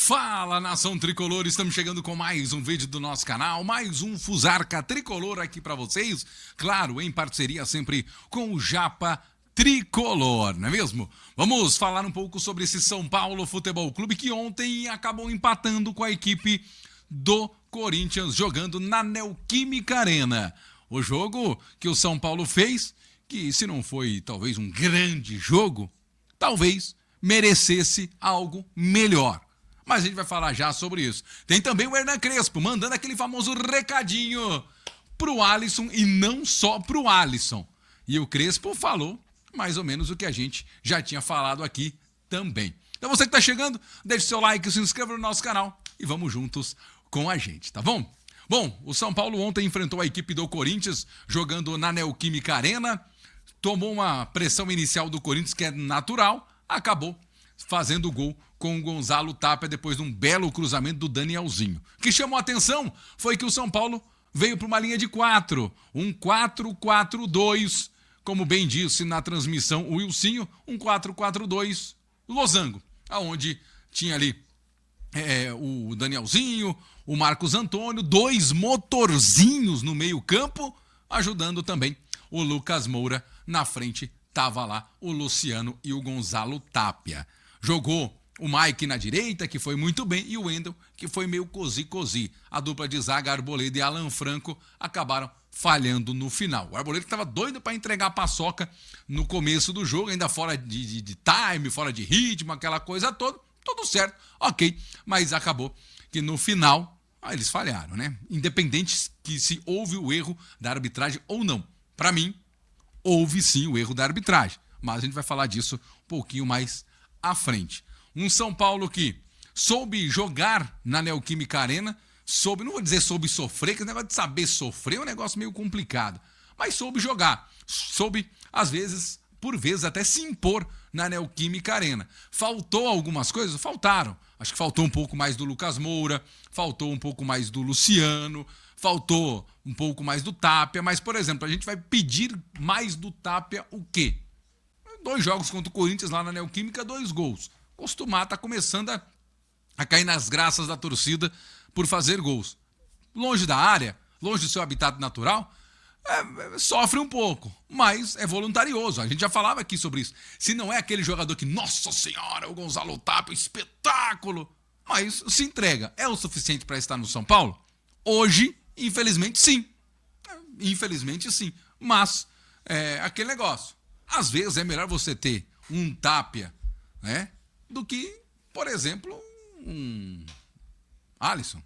Fala, nação tricolor, estamos chegando com mais um vídeo do nosso canal, mais um Fusarca Tricolor aqui pra vocês, claro, em parceria sempre com o Japa Tricolor, não é mesmo? Vamos falar um pouco sobre esse São Paulo Futebol Clube que ontem acabou empatando com a equipe do Corinthians, jogando na Neoquímica Arena. O jogo que o São Paulo fez, que se não foi talvez um grande jogo, talvez merecesse algo melhor. Mas a gente vai falar já sobre isso. Tem também o Hernan Crespo, mandando aquele famoso recadinho pro Alisson e não só pro Alisson. E o Crespo falou mais ou menos o que a gente já tinha falado aqui também. Então você que tá chegando, deixe seu like, se inscreva no nosso canal e vamos juntos com a gente, tá bom? Bom, o São Paulo ontem enfrentou a equipe do Corinthians jogando na Neoquímica Arena, tomou uma pressão inicial do Corinthians que é natural, acabou fazendo o gol com o Gonzalo Tapia depois de um belo cruzamento do Danielzinho. O que chamou a atenção foi que o São Paulo veio para uma linha de 4, um 4-4-2, como bem disse na transmissão o Wilsinho, um 4-4-2 losango, aonde tinha ali o Danielzinho, o Marcos Antônio, dois motorzinhos no meio campo, ajudando também o Lucas Moura. Na frente estava lá o Luciano e o Gonzalo Tapia. Jogou o Mike na direita, que foi muito bem, e o Wendel, que foi meio cozi-cozi. A dupla de zaga, Arboleda e Alan Franco, acabaram falhando no final. O Arboleda estava doido para entregar a paçoca no começo do jogo, ainda fora de time, fora de ritmo, aquela coisa toda. Tudo certo, ok. Mas acabou que no final, eles falharam, né? Independente que se houve o erro da arbitragem ou não. Para mim, houve sim o erro da arbitragem. Mas a gente vai falar disso um pouquinho mais à frente. Um São Paulo que soube jogar na Neoquímica Arena, não vou dizer soube sofrer, que o negócio de saber sofrer é um negócio meio complicado, mas soube jogar, soube, às vezes, por vezes, até se impor na Neoquímica Arena. Faltou algumas coisas? Faltaram. Acho que faltou um pouco mais do Lucas Moura, faltou um pouco mais do Luciano, faltou um pouco mais do Tapia, mas, por exemplo, a gente vai pedir mais do Tapia o quê? 2 jogos contra o Corinthians lá na Neoquímica, 2 gols. Costumar tá começando a cair nas graças da torcida por fazer gols. Longe da área, longe do seu habitat natural, sofre um pouco, mas é voluntarioso. A gente já falava aqui sobre isso. Se não é aquele jogador que, nossa senhora, o Gonzalo Tapia, espetáculo, mas se entrega. É o suficiente para estar no São Paulo? Hoje, infelizmente, sim. Infelizmente, sim. Mas, aquele negócio. Às vezes é melhor você ter um Tapia, né, do que, por exemplo, um Alisson,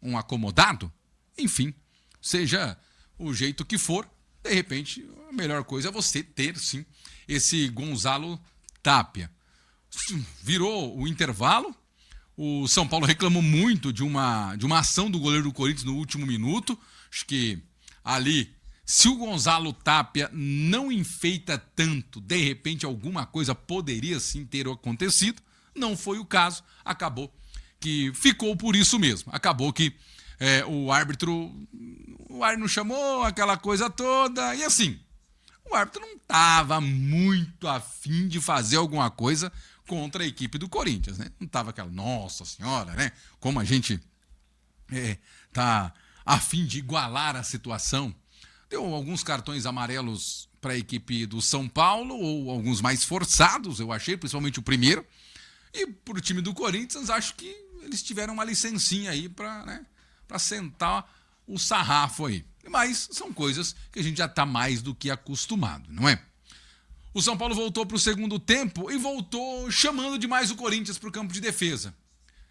um acomodado. Enfim, seja o jeito que for, de repente, a melhor coisa é você ter, sim, esse Gonzalo Tapia. Virou o intervalo, o São Paulo reclamou muito de uma ação do goleiro do Corinthians no último minuto. Acho que ali, se o Gonzalo Tapia não enfeita tanto, de repente alguma coisa poderia sim ter acontecido. Não foi o caso, acabou que ficou por isso mesmo. Acabou que o árbitro não chamou, aquela coisa toda, e assim, o árbitro não estava muito afim de fazer alguma coisa contra a equipe do Corinthians, né? Não estava aquela, nossa senhora, né? Como a gente tá afim de igualar a situação. Deu alguns cartões amarelos para a equipe do São Paulo, ou alguns mais forçados, eu achei, principalmente o primeiro. E para o time do Corinthians, acho que eles tiveram uma licencinha aí para sentar o sarrafo aí. Mas são coisas que a gente já está mais do que acostumado, não é? O São Paulo voltou para o segundo tempo e voltou chamando demais o Corinthians para o campo de defesa.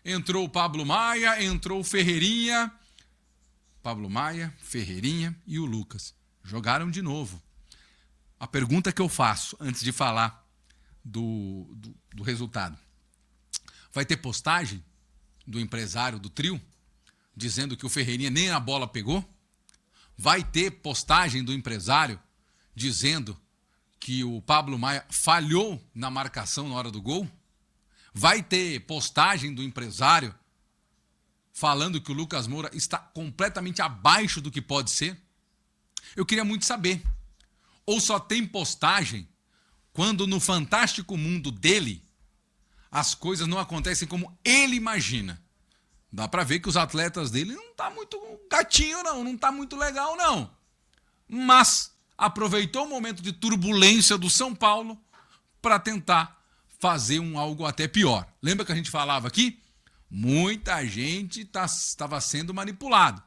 Entrou o Pablo Maia, entrou o Ferreirinha. Pablo Maia, Ferreirinha e o Lucas. Jogaram de novo. A pergunta que eu faço antes de falar do resultado. Vai ter postagem do empresário do trio dizendo que o Ferreirinha nem a bola pegou? Vai ter postagem do empresário dizendo que o Pablo Maia falhou na marcação na hora do gol? Vai ter postagem do empresário falando que o Lucas Moura está completamente abaixo do que pode ser? Eu queria muito saber. Ou só tem postagem quando no fantástico mundo dele as coisas não acontecem como ele imagina. Dá para ver que os atletas dele não tá muito gatinho não tá muito legal não. Mas aproveitou o momento de turbulência do São Paulo para tentar fazer algo até pior. Lembra que a gente falava aqui? Muita gente estava sendo manipulado.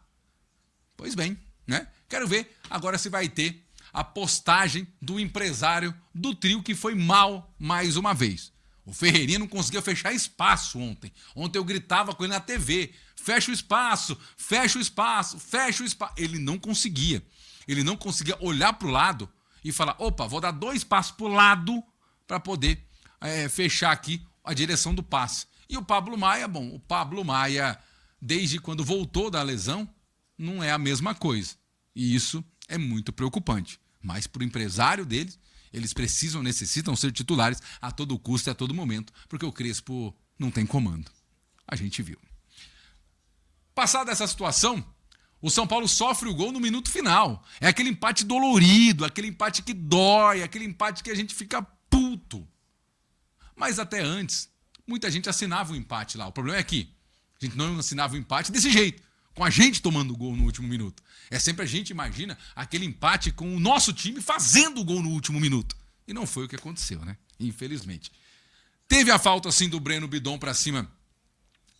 Pois bem, né? Quero ver agora se vai ter a postagem do empresário do trio que foi mal mais uma vez. O Ferreirinha não conseguia fechar espaço ontem. Ontem eu gritava com ele na TV. Fecha o espaço, fecha o espaço, fecha o espaço. Ele não conseguia. Ele não conseguia olhar para o lado e falar, opa, vou dar 2 passos para o lado para poder fechar aqui a direção do passe. E o Pablo Maia, o Pablo Maia, desde quando voltou da lesão, não é a mesma coisa. E isso é muito preocupante. Mas para o empresário deles, eles necessitam ser titulares a todo custo e a todo momento, porque o Crespo não tem comando. A gente viu. Passada essa situação, o São Paulo sofre o gol no minuto final. É aquele empate dolorido, aquele empate que dói, aquele empate que a gente fica puto. Mas até antes, muita gente assinava o empate lá. O problema é que a gente não assinava o empate desse jeito, com a gente tomando o gol no último minuto. É sempre a gente imagina aquele empate com o nosso time fazendo o gol no último minuto. E não foi o que aconteceu, né? Infelizmente. Teve a falta, assim, do Breno Bidon para cima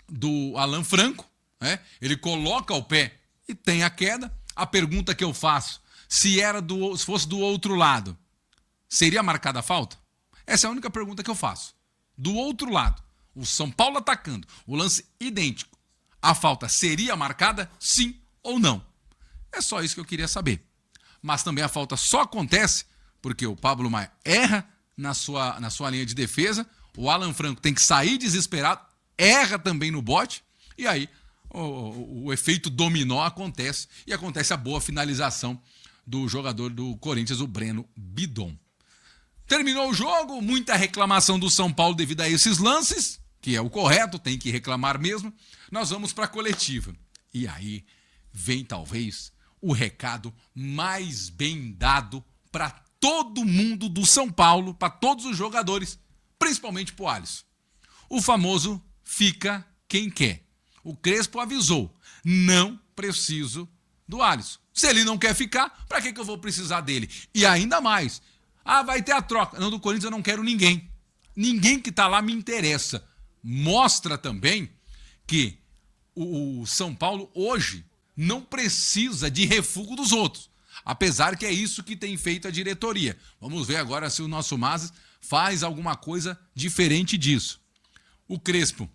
do Alan Franco, né? Ele coloca o pé e tem a queda. A pergunta que eu faço, se fosse do outro lado, seria marcada a falta? Essa é a única pergunta que eu faço. Do outro lado, o São Paulo atacando, o lance idêntico, a falta seria marcada, sim ou não? É só isso que eu queria saber. Mas também a falta só acontece porque o Pablo Maia erra na sua linha de defesa, o Alan Franco tem que sair desesperado, erra também no bote, e aí o efeito dominó acontece, e acontece a boa finalização do jogador do Corinthians, o Breno Bidon. Terminou o jogo, muita reclamação do São Paulo devido a esses lances, que é o correto, tem que reclamar mesmo. Nós vamos para a coletiva. E aí vem talvez o recado mais bem dado para todo mundo do São Paulo, para todos os jogadores, principalmente para o Alisson. O famoso fica quem quer. O Crespo avisou, não preciso do Alisson. Se ele não quer ficar, para que eu vou precisar dele? E ainda mais, vai ter a troca. Não, do Corinthians eu não quero ninguém. Ninguém que está lá me interessa. Mostra também que o São Paulo hoje não precisa de refúgio dos outros. Apesar que é isso que tem feito a diretoria. Vamos ver agora se o nosso Mazes faz alguma coisa diferente disso. O Crespo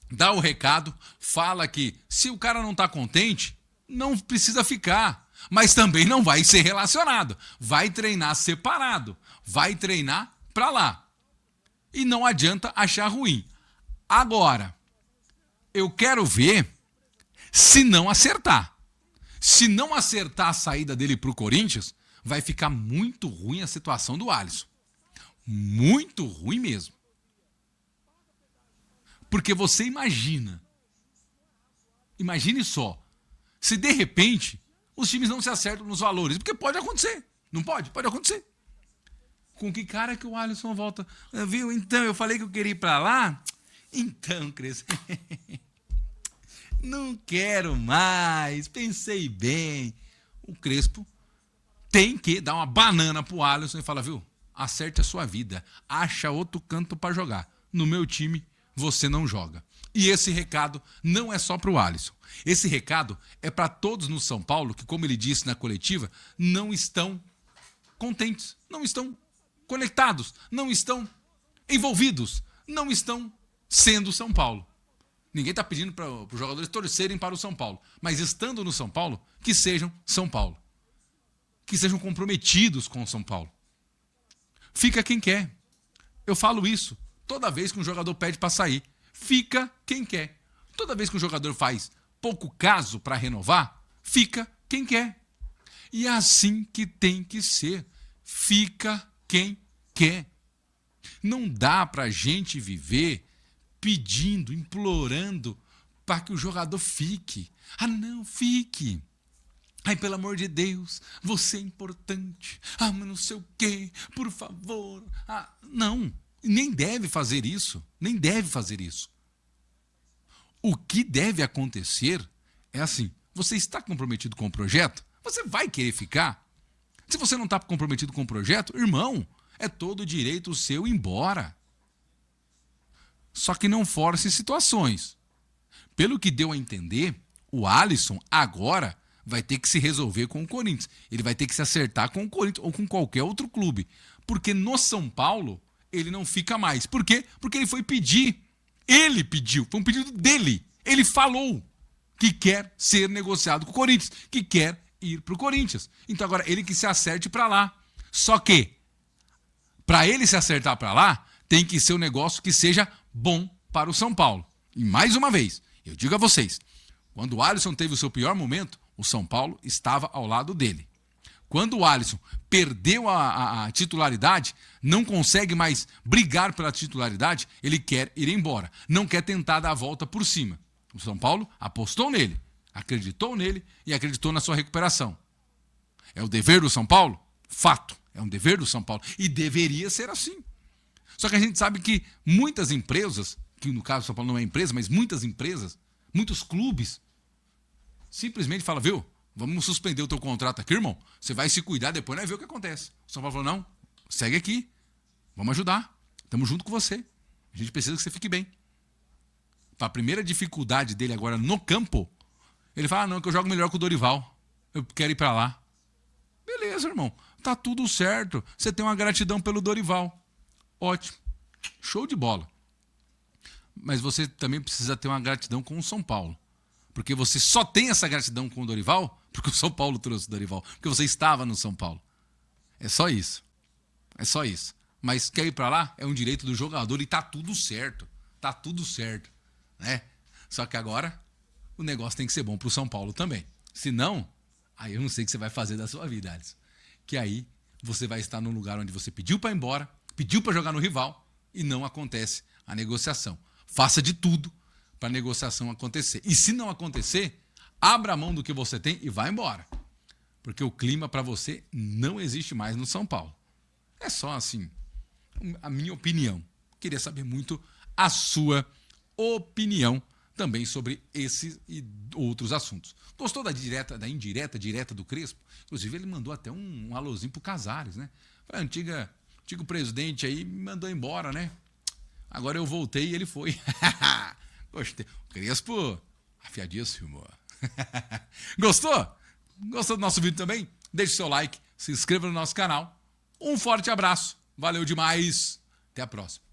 dá o recado, fala que se o cara não está contente, não precisa ficar. Mas também não vai ser relacionado. Vai treinar separado. Vai treinar para lá. E não adianta achar ruim. Agora, eu quero ver se não acertar. Se não acertar a saída dele para o Corinthians, vai ficar muito ruim a situação do Alisson. Muito ruim mesmo. Porque você imagine só, se de repente os times não se acertam nos valores, porque pode acontecer, não pode? Pode acontecer. Com que cara que o Alisson volta? Viu? Então, eu falei que eu queria ir para lá. Então, Crespo, não quero mais, pensei bem. O Crespo tem que dar uma banana pro Alisson e falar, viu, acerte a sua vida, acha outro canto para jogar. No meu time, você não joga. E esse recado não é só pro Alisson. Esse recado é para todos no São Paulo que, como ele disse na coletiva, não estão contentes, não estão conectados, não estão envolvidos, não estão sendo São Paulo. Ninguém está pedindo para os jogadores torcerem para o São Paulo, mas estando no São Paulo, que sejam São Paulo. Que sejam comprometidos com o São Paulo. Fica quem quer. Eu falo isso toda vez que um jogador pede para sair. Fica quem quer. Toda vez que um jogador faz pouco caso para renovar, fica quem quer. E é assim que tem que ser. Fica quem quer. Não dá para a gente viver pedindo, implorando para que o jogador fique. Ah, não, fique. Ai, pelo amor de Deus, você é importante. Ah, mas não sei o quê, por favor. Ah, não, Nem deve fazer isso. Nem deve fazer isso. O que deve acontecer é assim, você está comprometido com o projeto? Você vai querer ficar? Se você não está comprometido com o projeto, irmão, é todo direito seu ir embora. Só que não force situações. Pelo que deu a entender, o Alisson agora vai ter que se resolver com o Corinthians. Ele vai ter que se acertar com o Corinthians ou com qualquer outro clube. Porque no São Paulo, ele não fica mais. Por quê? Porque ele foi pedir. Ele pediu. Foi um pedido dele. Ele falou que quer ser negociado com o Corinthians, que quer ir para o Corinthians. Então agora ele que se acerte para lá. Só que, para ele se acertar para lá, tem que ser um negócio que seja bom para o São Paulo. E mais uma vez, eu digo a vocês, quando o Alisson teve o seu pior momento, o São Paulo estava ao lado dele. Quando o Alisson perdeu a titularidade, não consegue mais brigar pela titularidade, ele quer ir embora. Não quer tentar dar a volta por cima. O São Paulo apostou nele, acreditou nele e acreditou na sua recuperação. É o dever do São Paulo? Fato, é um dever do São Paulo. E deveria ser assim. Só que a gente sabe que muitas empresas, que no caso do São Paulo não é empresa, mas muitas empresas, muitos clubes, simplesmente falam, viu, vamos suspender o teu contrato aqui, irmão. Você vai se cuidar, depois nós vemos o que acontece. O São Paulo falou, não, segue aqui, vamos ajudar, estamos junto com você. A gente precisa que você fique bem. A primeira dificuldade dele agora no campo, ele fala, não, que eu jogo melhor que o Dorival. Eu quero ir para lá. Beleza, irmão. Tá tudo certo. Você tem uma gratidão pelo Dorival. Ótimo. Show de bola. Mas você também precisa ter uma gratidão com o São Paulo. Porque você só tem essa gratidão com o Dorival porque o São Paulo trouxe o Dorival. Porque você estava no São Paulo. É só isso. É só isso. Mas quer ir para lá? É um direito do jogador e tá tudo certo. Tá tudo certo. Né? Só que agora o negócio tem que ser bom pro São Paulo também. Se não, aí eu não sei o que você vai fazer da sua vida, Alisson. Que aí você vai estar num lugar onde você pediu para ir embora, pediu para jogar no rival e não acontece a negociação. Faça de tudo para a negociação acontecer. E se não acontecer, abra a mão do que você tem e vá embora. Porque o clima para você não existe mais no São Paulo. É só assim, a minha opinião. Queria saber muito a sua opinião também sobre esses e outros assuntos. Gostou da indireta direta do Crespo? Inclusive ele mandou até um alôzinho pro Casares, né? O antigo presidente aí me mandou embora, né? Agora eu voltei e ele foi. Gostei. O Crespo, afiadíssimo. Gostou? Gostou do nosso vídeo também? Deixe seu like, se inscreva no nosso canal. Um forte abraço. Valeu demais. Até a próxima.